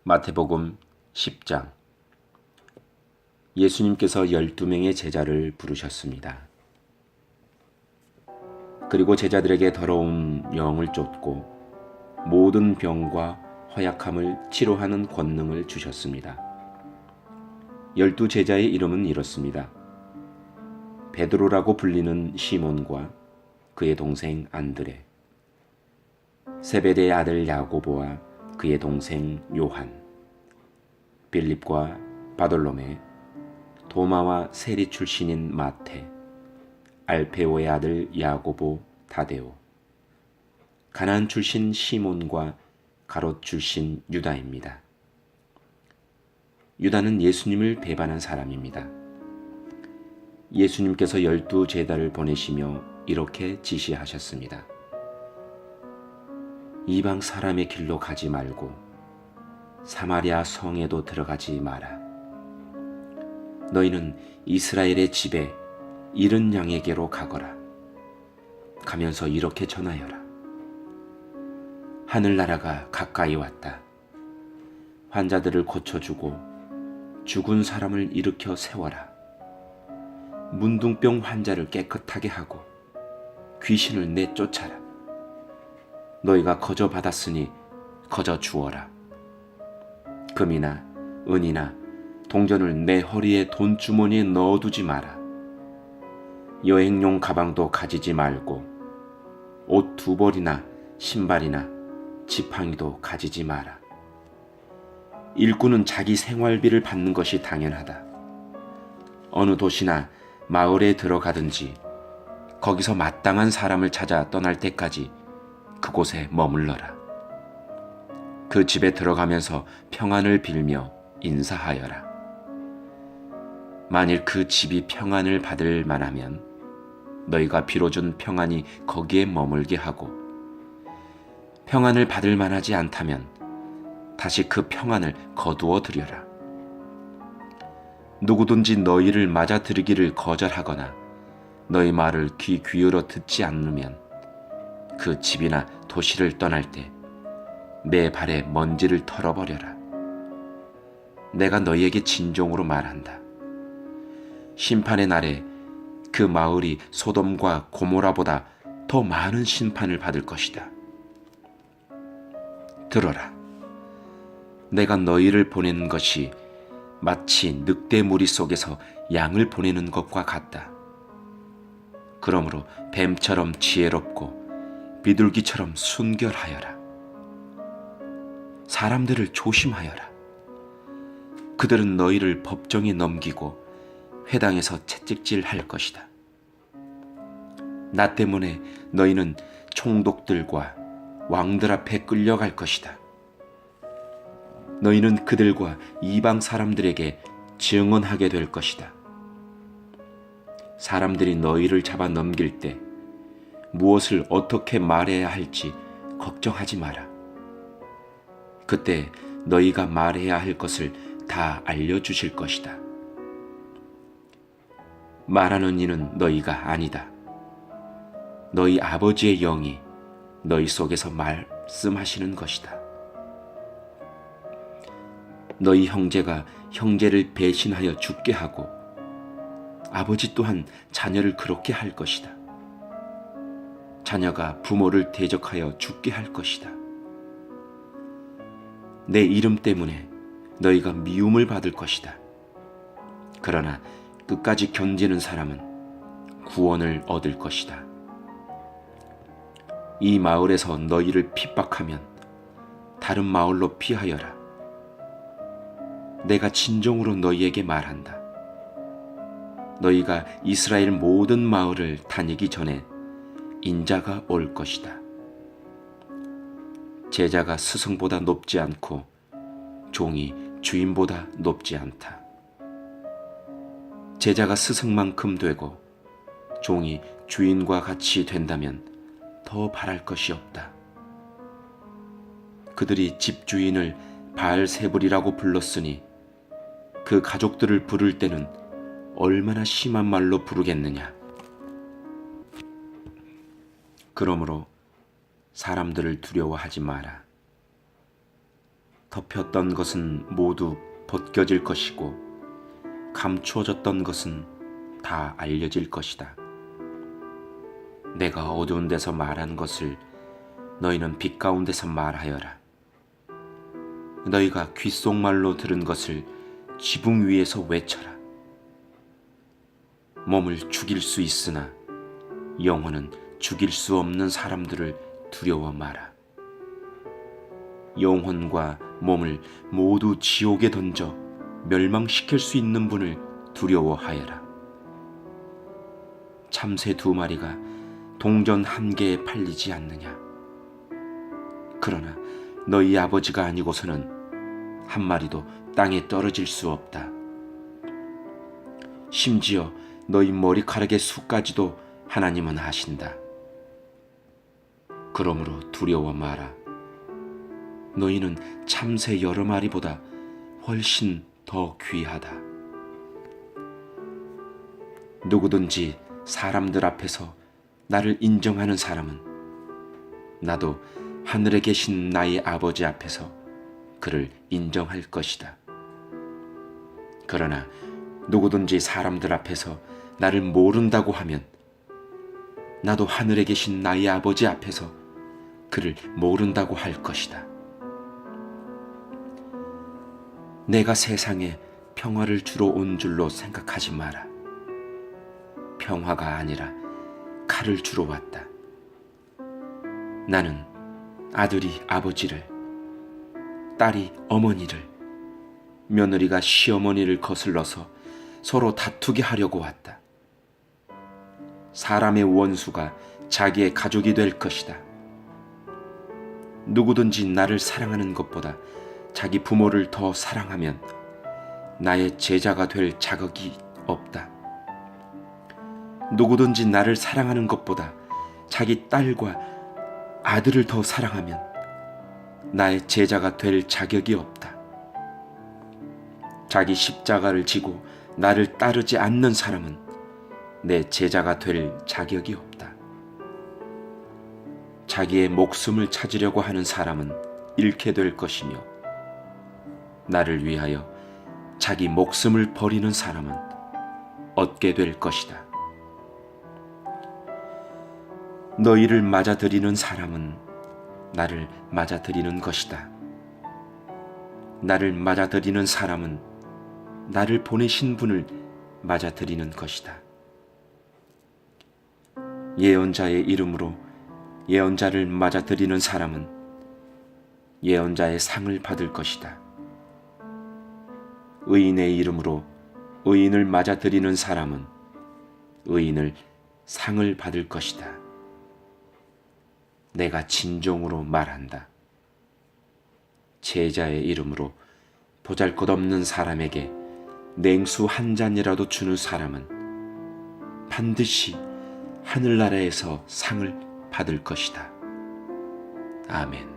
마태복음 10장. 예수님께서 12명의 제자를 부르셨습니다. 그리고 제자들에게 더러운 영을 쫓고 모든 병과 허약함을 치료하는 권능을 주셨습니다. 12제자의 이름은 이렇습니다. 베드로라고 불리는 시몬과 그의 동생 안드레, 세베대의 아들 야고보와 그의 동생 요한, 빌립과 바돌로메, 도마와 세리 출신인 마태, 알페오의 아들 야고보, 다데오, 가나안 출신 시몬과 가롯 출신 유다입니다. 유다는 예수님을 배반한 사람입니다. 예수님께서 12제자를 보내시며 이렇게 지시하셨습니다. 이방 사람의 길로 가지 말고 사마리아 성에도 들어가지 마라. 너희는 이스라엘의 집에 잃은 양에게로 가거라. 가면서 이렇게 전하여라. 하늘나라가 가까이 왔다. 환자들을 고쳐주고 죽은 사람을 일으켜 세워라. 문둥병 환자를 깨끗하게 하고 귀신을 내쫓아라. 너희가 거저 받았으니 거저 주어라. 금이나 은이나 동전을 내 허리에 돈주머니에 넣어두지 마라. 여행용 가방도 가지지 말고 옷 2벌이나 신발이나 지팡이도 가지지 마라. 일꾼은 자기 생활비를 받는 것이 당연하다. 어느 도시나 마을에 들어가든지 거기서 마땅한 사람을 찾아 떠날 때까지 그곳에 머물러라. 그 집에 들어가면서 평안을 빌며 인사하여라. 만일 그 집이 평안을 받을 만하면 너희가 빌어준 평안이 거기에 머물게 하고, 평안을 받을 만하지 않다면 다시 그 평안을 거두어 들여라. 누구든지 너희를 맞아들이기를 거절하거나 너희 말을 귀 기울여 듣지 않으면 그 집이나 도시를 떠날 때 내 발에 먼지를 털어버려라. 내가 너희에게 진정으로 말한다. 심판의 날에 그 마을이 소돔과 고모라보다 더 많은 심판을 받을 것이다. 들어라. 내가 너희를 보내는 것이 마치 늑대 무리 속에서 양을 보내는 것과 같다. 그러므로 뱀처럼 지혜롭고 비둘기처럼 순결하여라. 사람들을 조심하여라. 그들은 너희를 법정에 넘기고 회당에서 채찍질할 것이다. 나 때문에 너희는 총독들과 왕들 앞에 끌려갈 것이다. 너희는 그들과 이방 사람들에게 증언하게 될 것이다. 사람들이 너희를 잡아 넘길 때 무엇을 어떻게 말해야 할지 걱정하지 마라. 그때 너희가 말해야 할 것을 다 알려주실 것이다. 말하는 이는 너희가 아니다. 너희 아버지의 영이 너희 속에서 말씀하시는 것이다. 너희 형제가 형제를 배신하여 죽게 하고 아버지 또한 자녀를 그렇게 할 것이다. 자녀가 부모를 대적하여 죽게 할 것이다. 내 이름 때문에 너희가 미움을 받을 것이다. 그러나 끝까지 견디는 사람은 구원을 얻을 것이다. 이 마을에서 너희를 핍박하면 다른 마을로 피하여라. 내가 진정으로 너희에게 말한다. 너희가 이스라엘 모든 마을을 다니기 전에 인자가 올 것이다. 제자가 스승보다 높지 않고 종이 주인보다 높지 않다. 제자가 스승만큼 되고 종이 주인과 같이 된다면 더 바랄 것이 없다. 그들이 집주인을 바알세불이라고 불렀으니 그 가족들을 부를 때는 얼마나 심한 말로 부르겠느냐. 그러므로 사람들을 두려워하지 마라. 덮였던 것은 모두 벗겨질 것이고 감추어졌던 것은 다 알려질 것이다. 내가 어두운 데서 말한 것을 너희는 빛 가운데서 말하여라. 너희가 귓속말로 들은 것을 지붕 위에서 외쳐라. 몸을 죽일 수 있으나 영혼은 죽일 수 없는 사람들을 두려워 마라. 영혼과 몸을 모두 지옥에 던져 멸망시킬 수 있는 분을 두려워하여라. 참새 2마리가 동전 1개에 팔리지 않느냐? 그러나 너희 아버지가 아니고서는 1마리도 땅에 떨어질 수 없다. 심지어 너희 머리카락의 수까지도 하나님은 아신다. 그러므로 두려워 마라. 너희는 참새 여러 마리보다 훨씬 더 귀하다. 누구든지 사람들 앞에서 나를 인정하는 사람은 나도 하늘에 계신 나의 아버지 앞에서 그를 인정할 것이다. 그러나 누구든지 사람들 앞에서 나를 모른다고 하면 나도 하늘에 계신 나의 아버지 앞에서 그를 모른다고 할 것이다. 내가 세상에 평화를 주러 온 줄로 생각하지 마라. 평화가 아니라 칼을 주러 왔다. 나는 아들이 아버지를, 딸이 어머니를, 며느리가 시어머니를 거슬러서 서로 다투게 하려고 왔다. 사람의 원수가 자기의 가족이 될 것이다. 누구든지 나를 사랑하는 것보다 자기 부모를 더 사랑하면 나의 제자가 될 자격이 없다. 누구든지 나를 사랑하는 것보다 자기 딸과 아들을 더 사랑하면 나의 제자가 될 자격이 없다. 자기 십자가를 지고 나를 따르지 않는 사람은 내 제자가 될 자격이 없다. 자기의 목숨을 찾으려고 하는 사람은 잃게 될 것이며 나를 위하여 자기 목숨을 버리는 사람은 얻게 될 것이다. 너희를 맞아들이는 사람은 나를 맞아들이는 것이다. 나를 맞아들이는 사람은 나를 보내신 분을 맞아들이는 것이다. 예언자의 이름으로 예언자를 맞아들이는 사람은 예언자의 상을 받을 것이다. 의인의 이름으로 의인을 맞아들이는 사람은 의인을 상을 받을 것이다. 내가 진정으로 말한다. 제자의 이름으로 보잘것없는 사람에게 냉수 한 잔이라도 주는 사람은 반드시 하늘나라에서 상을 받을 것이다. 아멘.